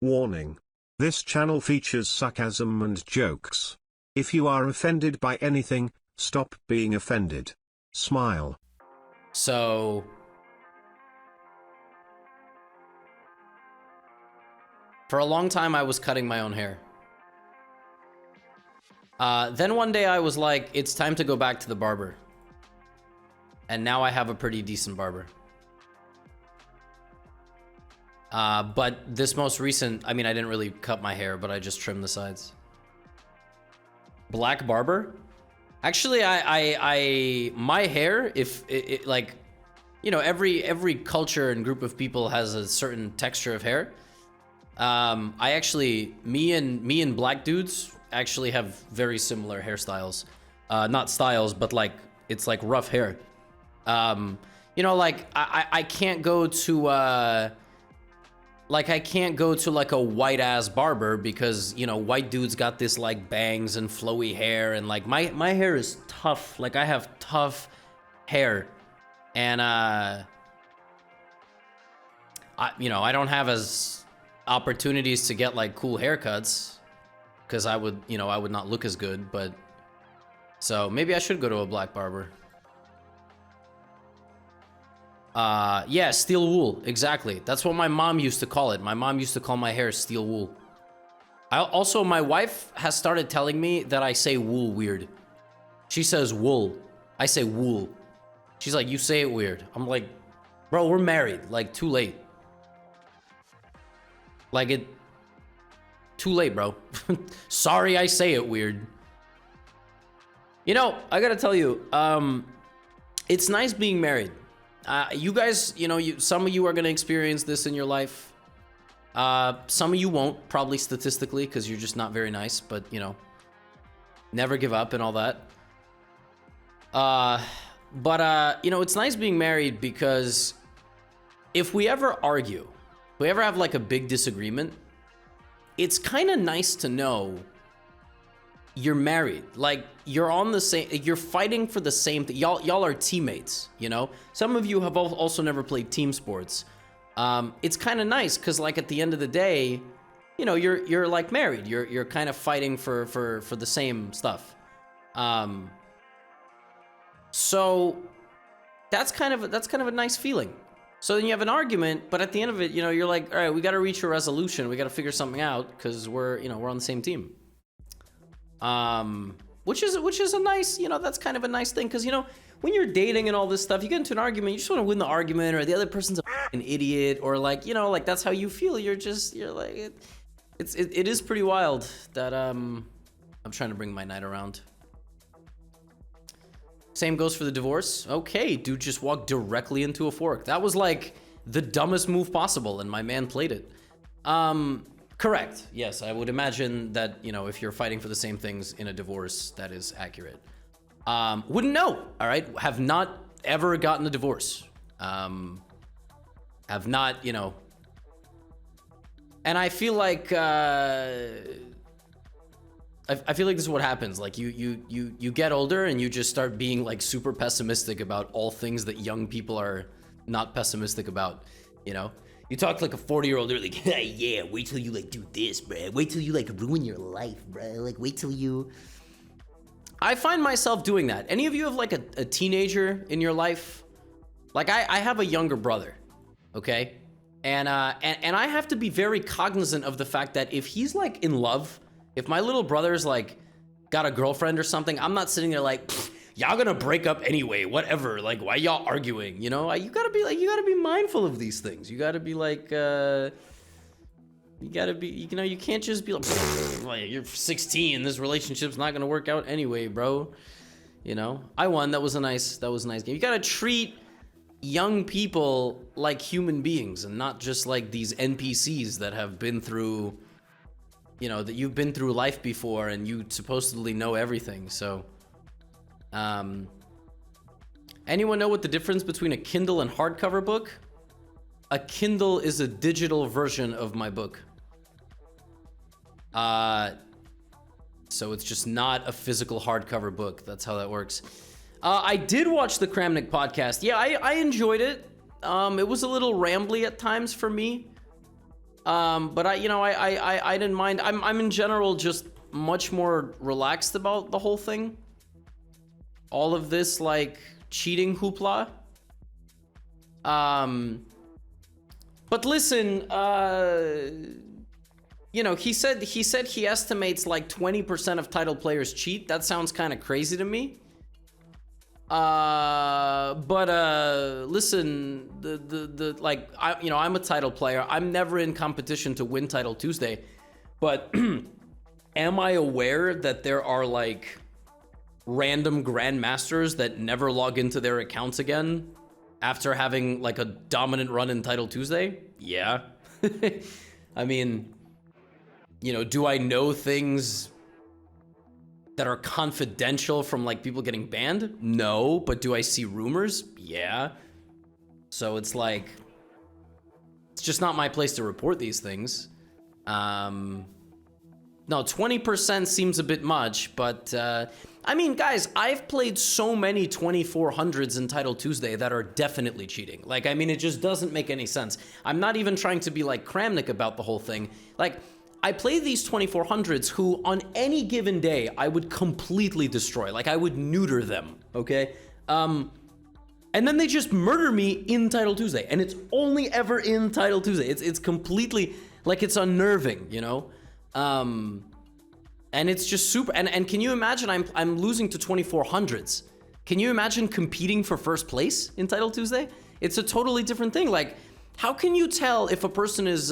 Warning. This channel features sarcasm and jokes. If you are offended by anything, stop being offended. Smile. So for a long time I was cutting my own hair. Then one day I was like, it's time to go back to the barber. And now I have a pretty decent barber. But this most recent, I mean, I didn't really cut my hair, but I just trimmed the sides. Black barber? Actually, my hair, if it like, you know, every culture and group of people has a certain texture of hair. I actually, me and black dudes actually have very similar hairstyles. Not styles, but like, it's like rough hair. You know, like I can't go to, like I can't go to like a white ass barber because, you know, white dudes got this like bangs and flowy hair, and like my hair is tough. Like I have tough hair, and you know, I don't have as opportunities to get like cool haircuts because I would, you know, I would not look as good. But so maybe I should go to a black barber. Yeah, steel wool, exactly. That's what my mom used to call it. My mom used to call my hair steel wool. Also, my wife has started telling me that I say wool weird. She says wool. I say wool. She's like, you say it weird. I'm like, bro, we're married. Like, too late. Like, too late, bro. Sorry I say it weird. You know, I gotta tell you, it's nice being married. You guys, you know, some of you are going to experience this in your life. Some of you won't, probably statistically, because you're just not very nice, but, you know, never give up and all that. You know, it's nice being married because if we ever argue, if we ever have like a big disagreement, it's kind of nice to know you're married. Like, you're on the same, you're fighting for the same thing. Y'all are teammates, you know? Some of you have also never played team sports. It's kind of nice because, like, at the end of the day, you know, you're like married. You're kind of fighting for the same stuff. So that's kind of a nice feeling. So then you have an argument, but at the end of it, you know, you're like, all right, we got to reach a resolution. We got to figure something out because we're on the same team. Which is a nice, you know, that's kind of a nice thing, because, you know, when you're dating and all this stuff, you get into an argument, you just want to win the argument, or the other person's an idiot, or like, you know, like that's how you feel. You're like, it is pretty wild that I'm trying to bring my night around. Same goes for the divorce. Okay, dude just walked directly into a fork. That was like the dumbest move possible, and my man played it. Correct. Yes, I would imagine that, you know, if you're fighting for the same things in a divorce, that is accurate. Wouldn't know. All right. Have not ever gotten a divorce. Have not, you know. And I feel like I feel like this is what happens. Like you get older and you just start being like super pessimistic about all things that young people are not pessimistic about, you know. You talk like a 40-year-old, you're like, hey, yeah, wait till you like do this, bruh. Wait till you like ruin your life, bruh. Like, wait till you... I find myself doing that. Any of you have like a teenager in your life? Like, I have a younger brother, okay? And I have to be very cognizant of the fact that if he's like in love, if my little brother's like got a girlfriend or something, I'm not sitting there like, y'all gonna break up anyway, whatever, like, why y'all arguing, you know? You gotta be mindful of these things. You gotta be like, you know, you can't just be like, you're 16, this relationship's not gonna work out anyway, bro. You know, I won. That was a nice game. You gotta treat young people like human beings and not just like these NPCs that have been through, you know, that you've been through life before and you supposedly know everything. So anyone know what the difference between a Kindle and hardcover book? A Kindle is a digital version of my book. So it's just not a physical hardcover book. That's how that works. I did watch the Kramnik podcast. Yeah, I enjoyed it. It was a little rambly at times for me. But I didn't mind. I'm in general just much more relaxed about the whole thing. All of this like cheating hoopla. But listen, he said he estimates like 20% of title players cheat. That sounds kind of crazy to me. Listen, I'm a title player. I'm never in competition to win Title Tuesday, but am I aware that there are like random grandmasters that never log into their accounts again after having like a dominant run in Title Tuesday? Yeah. I mean, do I know things that are confidential from like people getting banned? No, but do I see rumors? Yeah. So it's like, it's just not my place to report these things. No, 20% seems a bit much, but I mean, guys, I've played so many 2400s in Title Tuesday that are definitely cheating. Like, I mean, it just doesn't make any sense. I'm not even trying to be like Kramnik about the whole thing. Like, I play these 2400s who on any given day, I would completely destroy. Like, I would neuter them, okay? And then they just murder me in Title Tuesday. And it's only ever in Title Tuesday. It's completely, like, it's unnerving, And it's just super, and can you imagine I'm losing to 2400s? Can you imagine competing for first place in Title Tuesday? It's a totally different thing. Like, how can you tell if a person is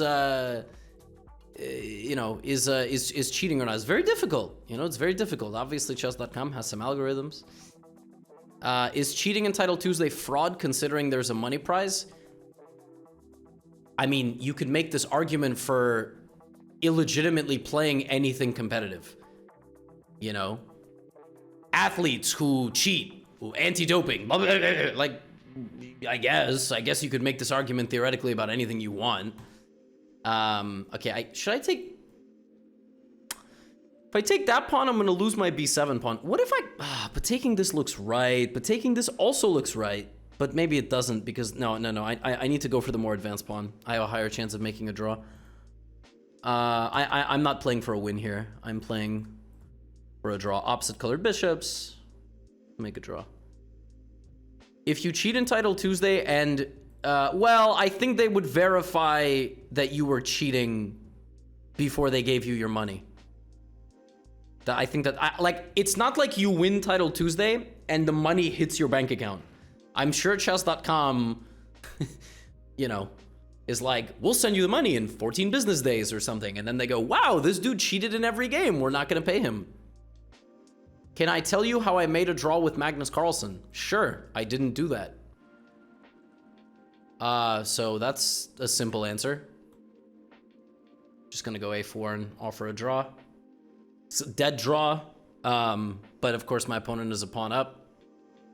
cheating or not? It's very difficult. It's very difficult. Obviously, chess.com has some algorithms. Is cheating in Title Tuesday fraud considering there's a money prize? I mean, you could make this argument for illegitimately playing anything competitive. Athletes who cheat, anti-doping, blah, blah, blah, blah. Like, I guess you could make this argument theoretically about anything you want. Okay, if I take that pawn, I'm gonna lose my b7 pawn. What if but taking this looks right, but taking this also looks right, but maybe it doesn't because, no, I need to go for the more advanced pawn. I have a higher chance of making a draw. I'm not playing for a win here. I'm playing for a draw. Opposite colored bishops, make a draw. If you cheat in Title Tuesday and well, I think they would verify that you were cheating before they gave you your money. I think that, it's not like you win Title Tuesday and the money hits your bank account. I'm sure chess.com, is like, we'll send you the money in 14 business days or something. And then they go, wow, this dude cheated in every game. We're not going to pay him. Can I tell you how I made a draw with Magnus Carlsen? Sure, I didn't do that. So that's a simple answer. Just gonna go a4 and offer a draw. It's a dead draw, but of course my opponent is a pawn up.